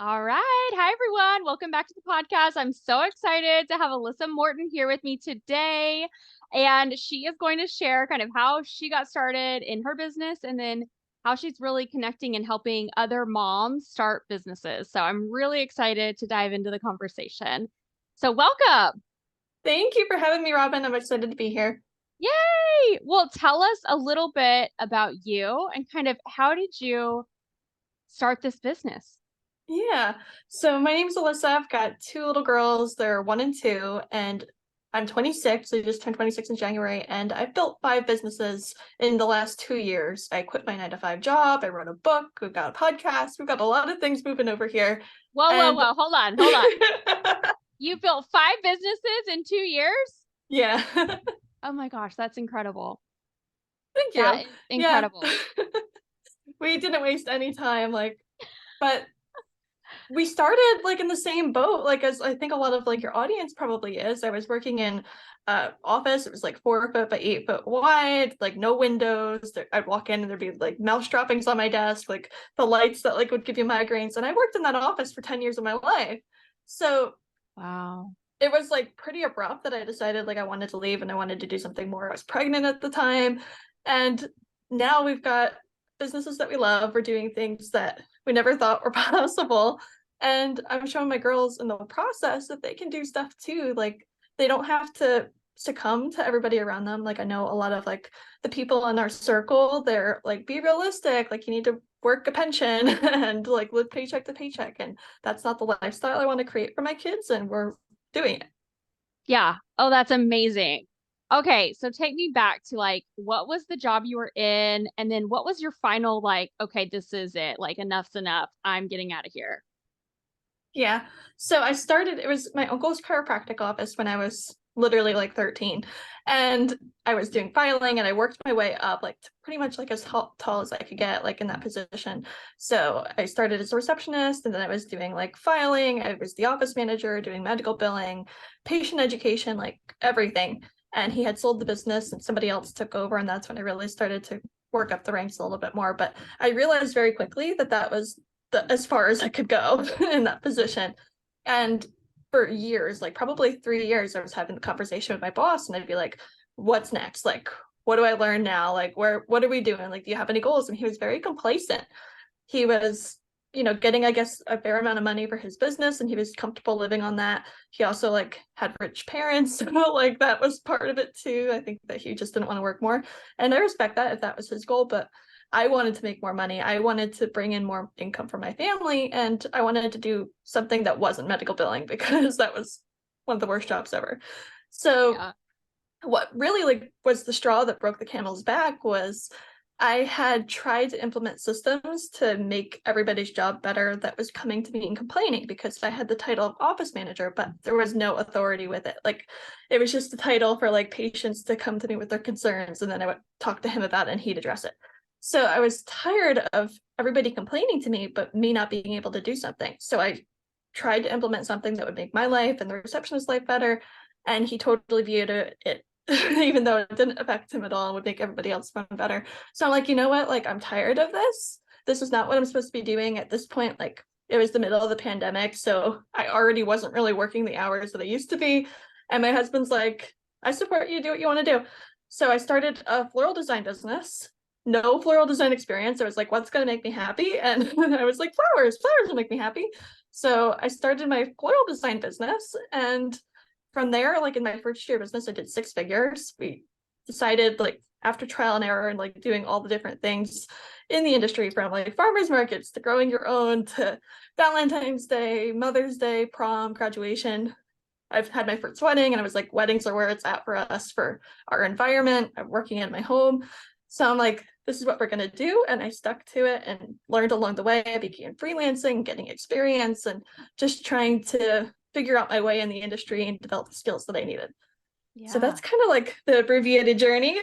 All right. Hi, everyone. Welcome back to the podcast. I'm so excited to have Lyss Morton here with me today. And she is going to share kind of how she got started in her business and then how she's really connecting and helping other moms start businesses. So I'm really excited to dive into the conversation. So, welcome. Thank you for having me, Robin. I'm excited to be here. Yay. Well, tell us a little bit about you and kind of how did you start this business? Yeah. So my name's Alyssa. I've got two little girls. They're 1 and 2, and I'm 26. I just turned 26 in January, and I've built 5 businesses in the last 2 years. I quit my 9 to 5 job. I wrote a book. We've got a podcast. We've got a lot of things moving over here. Whoa, whoa, And whoa. Hold on, hold on. You built 5 businesses in 2 years? yeah. Oh my gosh, that's incredible. Thank you. That is Yeah. incredible. We didn't waste any time, but we started in the same boat, as I think a lot of your audience probably is. I was working in office. It was 4 foot by 8 foot wide, no windows. I'd walk in and there'd be mouse droppings on my desk, the lights that would give you migraines. And I worked in that office for 10 years of my life. So Wow. it was pretty abrupt that I decided I wanted to leave and I wanted to do something more. I was pregnant at the time. And now we've got businesses that we love. We're doing things that we never thought were possible. And I'm showing my girls in the process that they can do stuff too. They don't have to succumb to everybody around them. I know a lot of the people in our circle, they're be realistic, you need to work a pension and live paycheck to paycheck. And that's not the lifestyle I want to create for my kids. And we're doing it. Yeah. Oh, that's amazing. Okay, so take me back to what was the job you were in? And then what was your final okay, this is it. Enough's enough. I'm getting out of here. Yeah. So I started, it was my uncle's chiropractic office when I was literally 13. And I was doing filing and I worked my way up pretty much as tall as I could get in that position. So I started as a receptionist and then I was doing filing. I was the office manager doing medical billing, patient education, everything. And he had sold the business and somebody else took over. And that's when I really started to work up the ranks a little bit more. But I realized very quickly that that was as far as I could go in that position. And for years, probably 3 years, I was having the conversation with my boss and I'd be like, what's next? What do I learn now? What are we doing? Do you have any goals? And he was very complacent. He was, getting, I guess, a fair amount of money for his business and he was comfortable living on that. He also had rich parents. So that was part of it too. I think that he just didn't want to work more. And I respect that if that was his goal, but I wanted to make more money. I wanted to bring in more income for my family, and I wanted to do something that wasn't medical billing because that was one of the worst jobs ever. So Yeah. what really was the straw that broke the camel's back was I had tried to implement systems to make everybody's job better that was coming to me and complaining because I had the title of office manager, but there was no authority with it. It was just a title for patients to come to me with their concerns, and then I would talk to him about it and he'd address it. So I was tired of everybody complaining to me, but me not being able to do something. So I tried to implement something that would make my life and the receptionist's life better. And he totally viewed it, even though it didn't affect him at all, and would make everybody else run better. So I'm like, you know what? I'm tired of this. This is not what I'm supposed to be doing at this point. It was the middle of the pandemic. So I already wasn't really working the hours that I used to be. And my husband's like, I support you, do what you want to do. So I started a floral design business. No floral design experience. I was like, what's going to make me happy? And I was like, flowers will make me happy. So I started my floral design business. And from there, in my first year of business, I did 6 figures. We decided after trial and error and doing all the different things in the industry from farmers markets to growing your own to Valentine's Day, Mother's Day, prom, graduation. I've had my first wedding and I was like, weddings are where it's at for us, for our environment. I'm working in my home. So I'm like, this is what we're going to do. And I stuck to it and learned along the way. I began freelancing, getting experience, and just trying to figure out my way in the industry and develop the skills that I needed. So Yeah. that's kind of the abbreviated journey.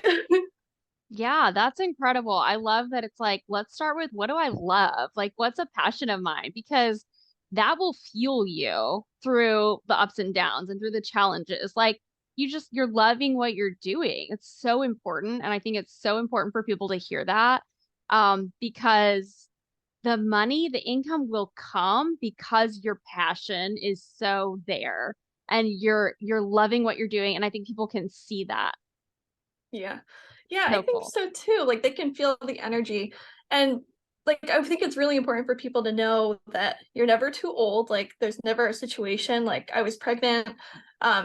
Yeah, that's incredible. I love that it's let's start with what do I love? What's a passion of mine? Because that will fuel you through the ups and downs and through the challenges. You're loving what you're doing. It's so important. And I think it's so important for people to hear that. Because the money, the income will come because your passion is so there and you're loving what you're doing. And I think people can see that. Yeah. Yeah, I So think cool. so too. Like they can feel the energy. And like I think it's really important for people to know that you're never too old. Like there's never a situation like I was pregnant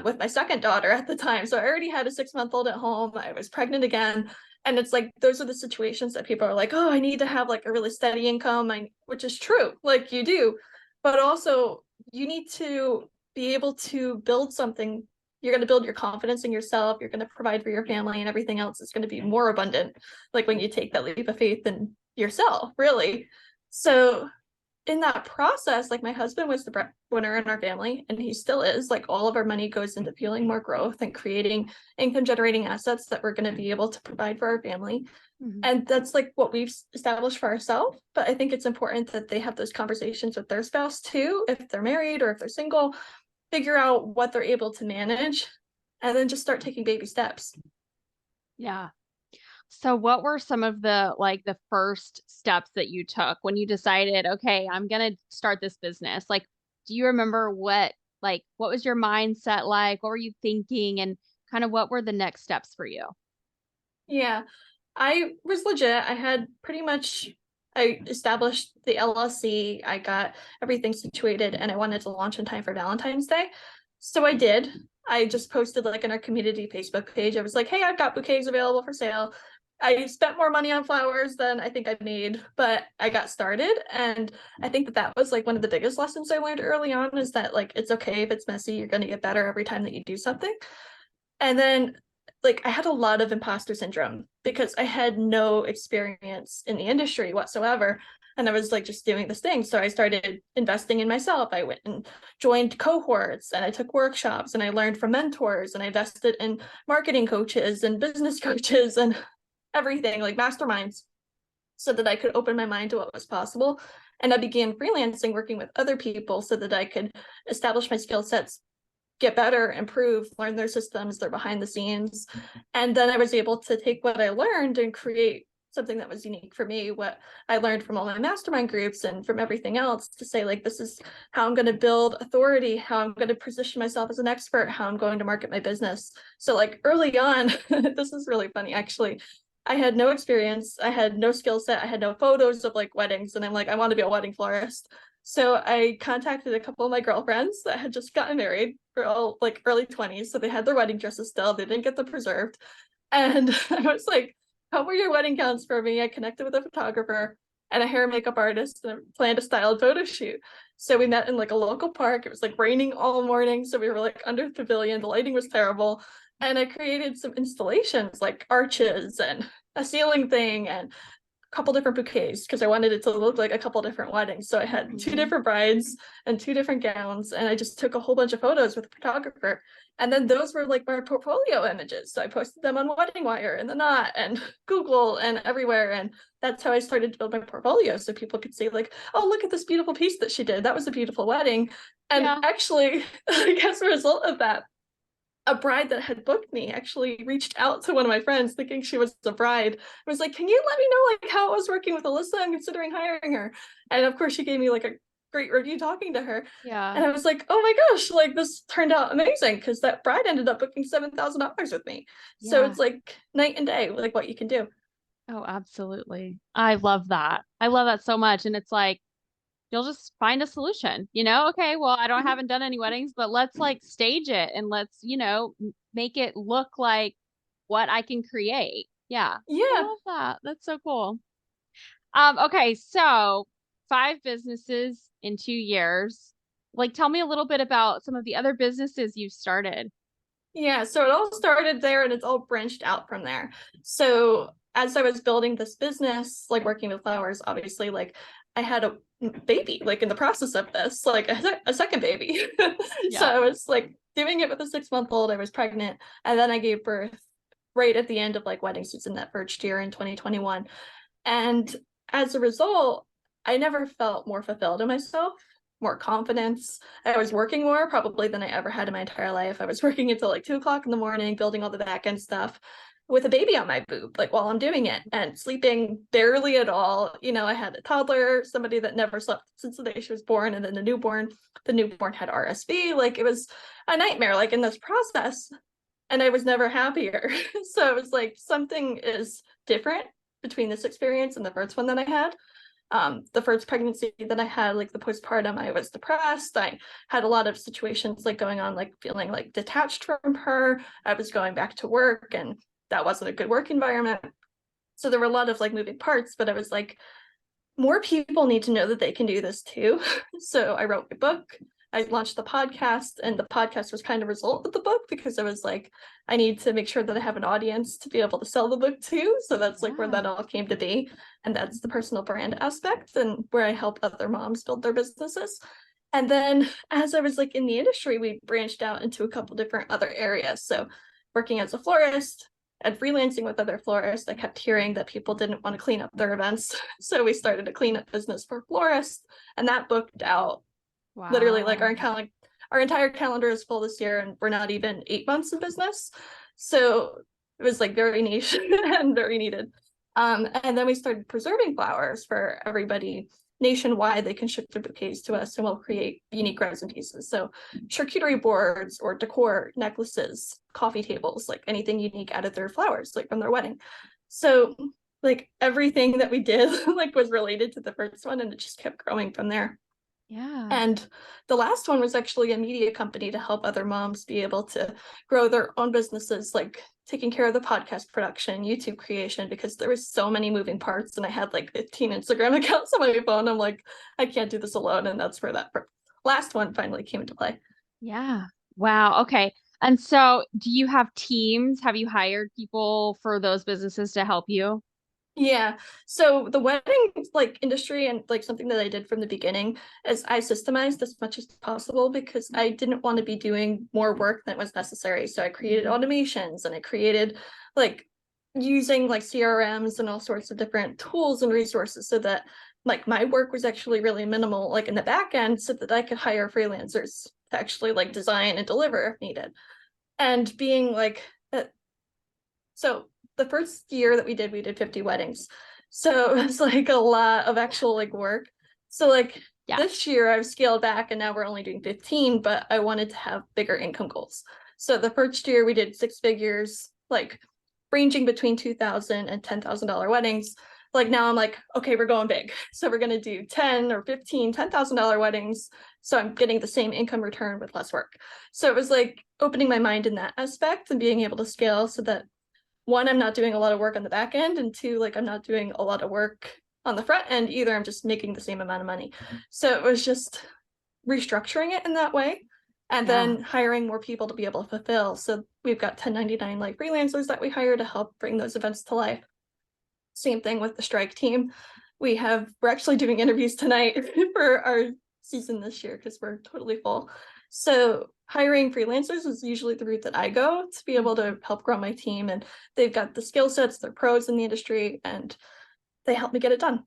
with my second daughter at the time. So I already had a 6-month-old at home. I was pregnant again. And it's like those are the situations that people are like, oh, I need to have like a really steady income, which is true, like you do. But also you need to be able to build something. You're going to build your confidence in yourself. You're going to provide for your family, and everything else is going to be more abundant. Like when you take that leap of faith in yourself, really. So in that process, like my husband was the breadwinner in our family, and he still is. Like all of our money goes into fueling more growth and creating income generating assets that we're going to be able to provide for our family. Mhm. And that's like what we've established for ourselves. But I think it's important that they have those conversations with their spouse too, if they're married or if they're single, figure out what they're able to manage, and then just start taking baby steps. Yeah. So what were some of the like the first steps that you took when you decided, okay, I'm gonna start this business? Like, do you remember what was your mindset like? What were you thinking and kind of what were the next steps for you? Yeah, I was legit. I had pretty much I established the LLC. I got everything situated and I wanted to launch in time for Valentine's Day. So I did. I just posted like in our community Facebook page. I was like, "Hey, I've got bouquets available for sale." I spent more money on flowers than I think I made, but I got started, and I think that that was like one of the biggest lessons I learned early on is that like it's okay if it's messy. You're going to get better every time that you do something. And then like I had a lot of imposter syndrome because I had no experience in the industry whatsoever. And I was like just doing this thing. So I started investing in myself. I went and joined cohorts and I took workshops and I learned from mentors and I invested in marketing coaches and business coaches and everything like masterminds so that I could open my mind to what was possible. And I began freelancing, working with other people so that I could establish my skill sets, get better, improve, learn their systems, their behind the scenes. And then I was able to take what I learned and create something that was unique for me, what I learned from all my mastermind groups and from everything else to say, like, this is how I'm going to build authority, how I'm going to position myself as an expert, how I'm going to market my business. So, like, early on, this is really funny, actually. I had no experience, I had no skill set, I had no photos of like weddings, and I'm like, I want to be a wedding florist. So I contacted a couple of my girlfriends that had just gotten married for all like early 20s. So they had their wedding dresses still. They didn't get them preserved. And I was like, how were your wedding gowns for me? I connected with a photographer and a hair and makeup artist and planned a styled photo shoot. So we met in like a local park. It was like raining all morning. So we were like under the pavilion. The lighting was terrible. And I created some installations like arches and a ceiling thing and couple different bouquets because I wanted it to look like a couple different weddings. So I had two Mhm. different brides and two different gowns, and I just took a whole bunch of photos with a photographer. And then those were like my portfolio images. So I posted them on Wedding Wire and The Knot and Google and everywhere. And that's how I started to build my portfolio so people could see, like, oh, look at this beautiful piece that she did. That was a beautiful wedding. And Yeah. actually, like, as a result of that, a bride that had booked me actually reached out to one of my friends thinking she was a bride. I was like, can you let me know like how it was working with Alyssa? I'm considering hiring her. And of course she gave me like a great review talking to her. Yeah. And I was like, oh my gosh, like this turned out amazing because that bride ended up booking $7,000 with me. So Yeah. it's like night and day, like what you can do. Oh, absolutely. I love that. I love that so much. And it's like, you'll just find a solution, Okay, well, haven't done any weddings, but let's like stage it and let's, make it look like what I can create. Yeah. I Yeah. love that. That's so cool. Okay, so 5 businesses in 2 years. Like, tell me a little bit about some of the other businesses you've started. Yeah, so it all started there and it's all branched out from there. So as I was building this business, like working with flowers, obviously, like I had a baby, like in the process of this, like a second baby. So Yeah. I was like doing it with a 6-month-old. I was pregnant, and then I gave birth right at the end of like wedding season that first year in 2021. And as a result, I never felt more fulfilled in myself, more confidence. I was working more probably than I ever had in my entire life. I was working until like 2 o'clock in the morning, building all the back end stuff. with a baby on my boob, like while I'm doing it, and sleeping barely at all. I had a toddler, somebody that never slept since the day she was born, and then the newborn had RSV. Like it was a nightmare, like in this process. And I was never happier. So it was like something is different between this experience and the first one that I had. The first pregnancy that I had, like the postpartum, I was depressed. I had a lot of situations like going on, like feeling like detached from her. I was going back to work, and that wasn't a good work environment. So there were a lot of like moving parts, but I was like, more people need to know that they can do this too. So I wrote my book. I launched the podcast, and the podcast was kind of a result of the book, because I was like, I need to make sure that I have an audience to be able to sell the book to. So that's like where that all came to be. And that's the personal brand aspect, and where I help other moms build their businesses. And then as I was like in the industry, we branched out into a couple different other areas. So working as a florist and freelancing with other florists, I kept hearing that people didn't want to clean up their events. So we started a cleanup business for florists, and that booked out. Literally, like our entire calendar is full this year, and we're not even 8 months in business. So it was like very niche and very needed. And then we started preserving flowers for everybody nationwide. They can ship their bouquets to us, and we'll create unique resin pieces. So charcuterie boards or decor, necklaces, coffee tables, like anything unique out of their flowers, like from their wedding. So like everything that we did like was related to the first one, and it just kept growing from there. Yeah. And the last one was actually a media company to help other moms be able to grow their own businesses, like taking care of the podcast production, YouTube creation, because there was so many moving parts, and I had like 15 Instagram accounts on my phone. I'm like, I can't do this alone. And that's where that last one finally came into play. Yeah. Wow. Okay. And so do you have teams? Have you hired people for those businesses to help you? Yeah. So the wedding like industry, and like something that I did from the beginning, is I systemized as much as possible, because I didn't want to be doing more work than was necessary. So I created automations, and I created like using like CRMs and all sorts of different tools and resources, so that like my work was actually really minimal, like in the back end, so that I could hire freelancers to actually like design and deliver if needed. And being like so the first year that we did 50 weddings. So it was like a lot of actual like work. So like Yeah. this year I've scaled back, and now we're only doing 15, but I wanted to have bigger income goals. So the first year we did 6 figures, like ranging between $2,000 and $10,000 weddings. Like now I'm like, okay, we're going big. So we're gonna do 10 or 15, $10,000 weddings. So I'm getting the same income return with less work. So it was like opening my mind in that aspect, and being able to scale so that, one, I'm not doing a lot of work on the back end, and two, like I'm not doing a lot of work on the front end either. I'm just making the same amount of money. So it was just restructuring it in that way, and Yeah. then hiring more people to be able to fulfill. So we've got 1099 like freelancers that we hire to help bring those events to life. Same thing with the strike team. We're actually doing interviews tonight for our season this year, because we're totally full. So hiring freelancers is usually the route that I go to be able to help grow my team, and they've got the skill sets, they're pros in the industry, and they help me get it done.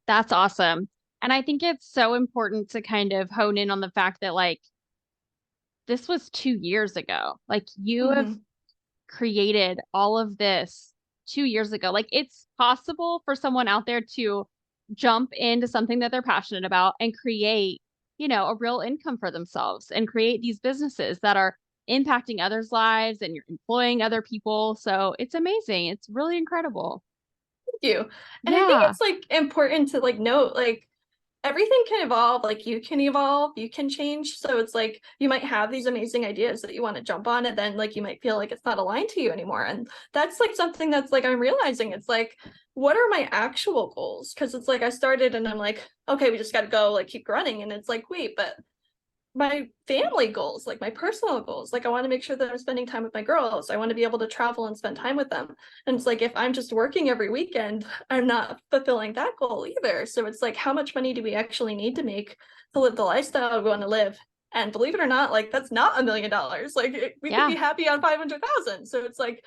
That's awesome. And I think it's so important to kind of hone in on the fact that like this was 2 years ago. Like you have Mm-hmm. created all of this 2 years ago. Like it's possible for someone out there to jump into something that they're passionate about and create, a real income for themselves and create these businesses that are impacting others' lives and you're employing other people. So it's amazing. It's really incredible. You. And I think Yeah. it's like important to like note, like everything can evolve, like you can evolve, you can change. So it's like you might have these amazing ideas that you want to jump on, and then like you might feel like it's not aligned to you anymore. And that's like something that's like I'm realizing, it's like, what are my actual goals? Because it's like I started and I'm like, okay, we just got to go, like keep running. And it's like, wait, but my family goals, like my personal goals, like I want to make sure that I'm spending time with my girls. I want to be able to travel and spend time with them. And it's like if I'm just working every weekend, I'm not fulfilling that goal either. So it's like, how much money do we actually need to make to live the lifestyle we want to live? And believe it or not, like that's not $1 million. Like we could Yeah. be happy on 500,000. So it's like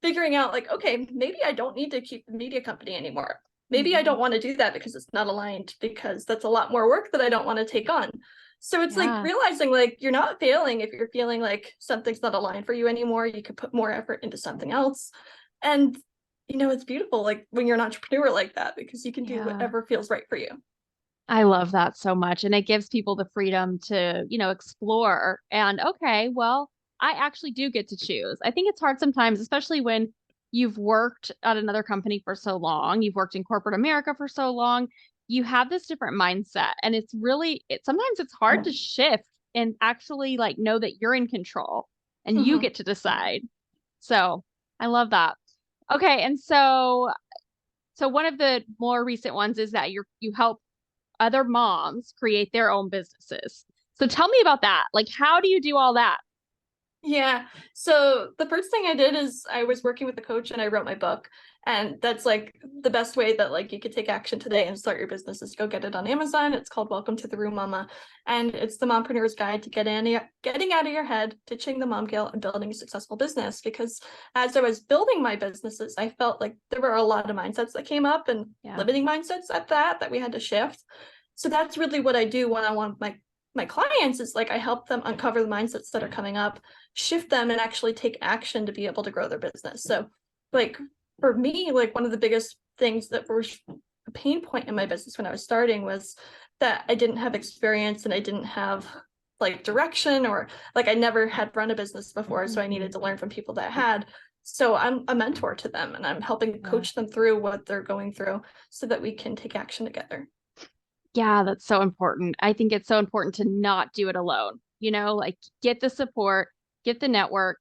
figuring out like, okay, maybe I don't need to keep the media company anymore. Maybe I Mhm. don't want to do that because it's not aligned, because that's a lot more work that I don't want to take on. So it's like Yeah. realizing like you're not failing if you're feeling like something's not aligned for you anymore. You could put more effort into something else. And it's beautiful like when you're an entrepreneur like that because you can do Yeah. whatever feels right for you. I love that so much. And it gives people the freedom to, explore and okay, well, I actually do get to choose. I think it's hard sometimes, especially when you've worked at another company for so long, you've worked in corporate America for so long, you have this different mindset. And it's really, sometimes it's hard to shift and actually like know that you're in control and you Mhm. get to decide. So I love that. Okay. And so one of the more recent ones is that you help other moms create their own businesses. So tell me about that. Like, how do you do all that? Yeah. So the first thing I did is I was working with a coach and I wrote my book. And that's like the best way that like you could take action today and start your business is go get it on Amazon. It's called Welcome to the Room Mama. And it's the mompreneur's guide to getting out of your head, ditching the mom guilt and building a successful business. Because as I was building my businesses, I felt like there were a lot of mindsets that came up and Yeah. limiting mindsets at that we had to shift. So that's really what I do when I want my clients is like I help them uncover the mindsets that are coming up, shift them and actually take action to be able to grow their business. So like for me, like one of the biggest things that was a pain point in my business when I was starting was that I didn't have experience and I didn't have like direction or like I never had run a business before. So I needed to learn from people that had. So I'm a mentor to them and I'm helping Yeah. coach them through what they're going through so that we can take action together. Yeah, that's so important. I think it's so important to not do it alone. Like get the support, get the network.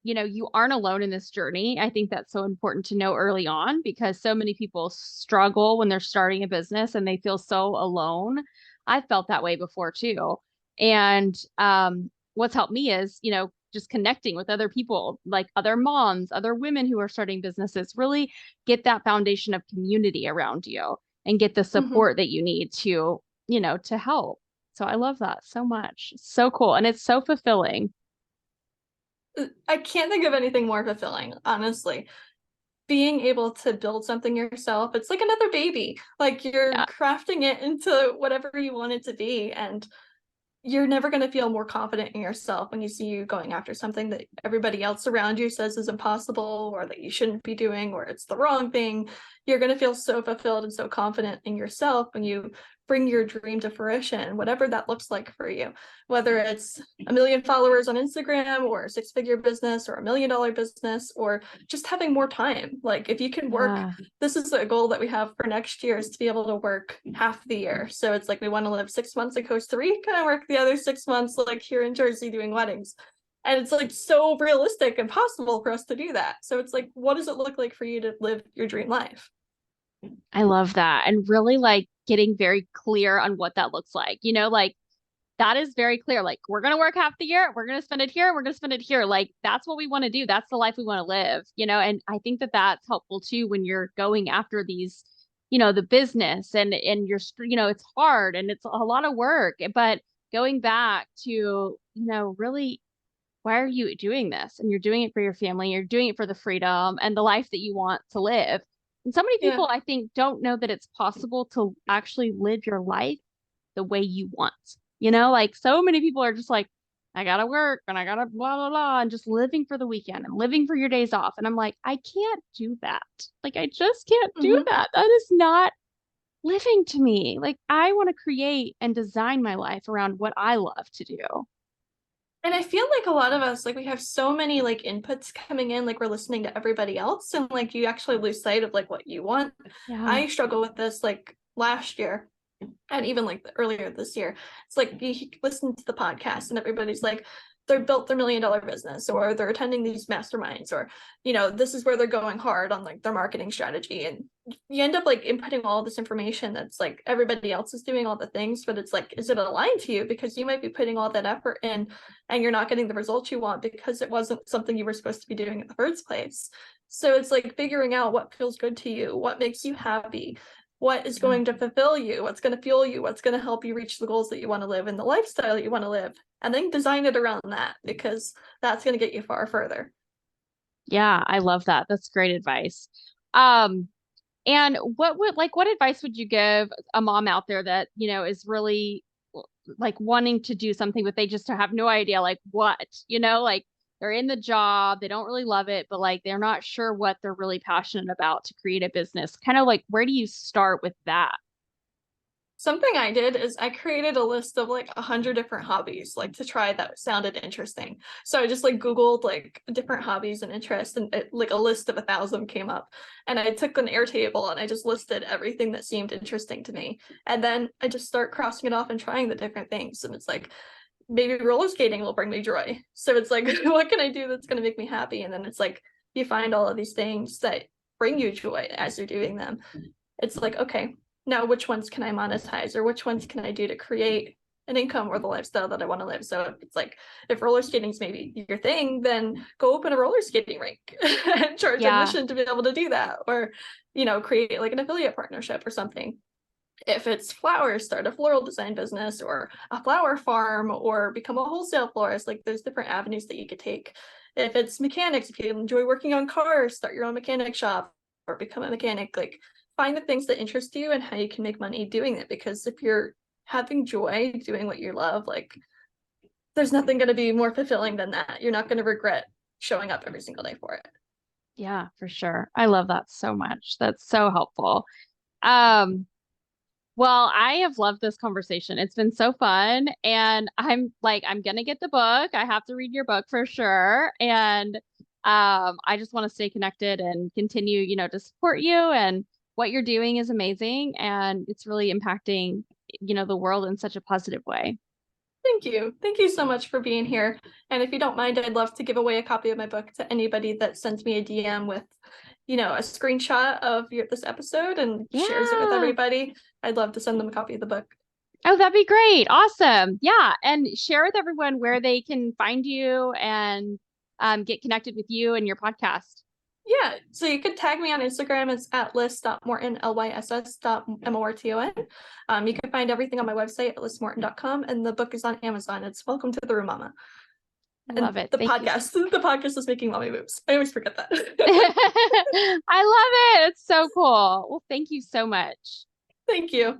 You aren't alone in this journey. I think that's so important to know early on because so many people struggle when they're starting a business and they feel so alone. I felt that way before too. And what's helped me is, just connecting with other people, like other moms, other women who are starting businesses, really get that foundation of community around you and get the Mhm. support that you need to help. So I love that so much. So cool. And it's so fulfilling. I can't think of anything more fulfilling, honestly. Being able to build something yourself, it's like another baby. Like you're Yeah. crafting it into whatever you want it to be. And you're never going to feel more confident in yourself when you see you going after something that everybody else around you says is impossible or that you shouldn't be doing or it's the wrong thing. You're going to feel so fulfilled and so confident in yourself when you bring your dream to fruition, whatever that looks like for you, whether it's 1 million followers on Instagram or a 6-figure business or $1 million business or just having more time. Like if you can work, Yeah. this is a goal that we have for next year is to be able to work half the year. So it's like we want to live 6 months in Costa Rica and work the other 6 months like here in Jersey doing weddings. And it's like so realistic and possible for us to do that. So it's like, what does it look like for you to live your dream life? I love that. And really like getting very clear on what that looks like. Like that is very clear. Like we're going to work half the year, we're going to spend it here, we're going to spend it here. Like that's what we want to do. That's the life we want to live. And I think that that's helpful too when you're going after these, the business and it's hard and it's a lot of work, but going back to, really why are you doing this? And you're doing it for your family, you're doing it for the freedom and the life that you want to live. And so many Yeah. people, I think, don't know that it's possible to actually live your life the way you want. Like so many people are just like, I gotta work and I gotta blah, blah, blah, and just living for the weekend and living for your days off. And I'm like, I can't do that. Like, I just can't do Mm-hmm. that. That is not living to me. Like, I want to create and design my life around what I love to do. And I feel like a lot of us, like we have so many like inputs coming in, like we're listening to everybody else, and like you actually lose sight of like what you want. Yeah. I struggle with this like last year and even like earlier this year. It's like you listen to the podcast and everybody's like, they're built their $1 million business or they're attending these masterminds or, this is where they're going hard on like their marketing strategy. And you end up like inputting all this information that's like everybody else is doing all the things, but it's like, is it aligned to you? Because you might be putting all that effort in and you're not getting the results you want because it wasn't something you were supposed to be doing in the first place. So it's like figuring out what feels good to you, what makes you happy, what is Yeah. going to fulfill you, what's going to fuel you, what's going to help you reach the goals that you want to live and the lifestyle that you want to live, and then design it around that because that's going to get you far further. Yeah, I love that. That's great advice. Um, and what advice would you give a mom out there that, is really like wanting to do something, but they just have no idea like what, like they're in the job, they don't really love it, but like they're not sure what they're really passionate about to create a business. Kind of like, where do you start with that? Something I did is I created a list of like 100 different hobbies, like to try that sounded interesting. So I just like Googled like different hobbies and interests, and like a list of 1,000 came up. And I took an Airtable and I just listed everything that seemed interesting to me. And then I just start crossing it off and trying the different things. And it's like, maybe roller skating will bring me joy. So it's like, what can I do that's going to make me happy? And then it's like, you find all of these things that bring you joy as you're doing them. It's like, okay, now which ones can I monetize, or which ones can I do to create an income or the lifestyle that I want to live? So it's like, if roller skating is maybe your thing, then go open a roller skating rink and charge Yeah. admission to be able to do that, or create like an affiliate partnership or something. If it's flowers, start a floral design business or a flower farm, or become a wholesale florist. Like, there's different avenues that you could take. If it's mechanics, if you enjoy working on cars, start your own mechanic shop or become a mechanic. Like, find the things that interest you and how you can make money doing it. Because if you're having joy doing what you love, like, there's nothing going to be more fulfilling than that. You're not going to regret showing up every single day for it. Yeah, for sure. I love that so much. That's so helpful. Um, well, I have loved this conversation. It's been so fun. And I'm gonna get the book. I have to read your book for sure. And I just want to stay connected and continue, to support you. And what you're doing is amazing. And it's really impacting, the world in such a positive way. Thank you. Thank you so much for being here. And if you don't mind, I'd love to give away a copy of my book to anybody that sends me a DM with, a screenshot of this episode and shares it with Yeah. everybody. I'd love to send them a copy of the book. Oh, that'd be great. Awesome. Yeah. And share with everyone where they can find you and get connected with you and your podcast. Yeah, so you could tag me on Instagram. It's at lyss.morton, lyss.morton. You can find everything on my website at lyssmorton.com, and the book is on Amazon. It's Welcome to the Room Mama. Love And it. the Thank you. podcast, the podcast is making mommy moves. I always forget that. I love it. It's so cool. Well, thank you so much. Thank you.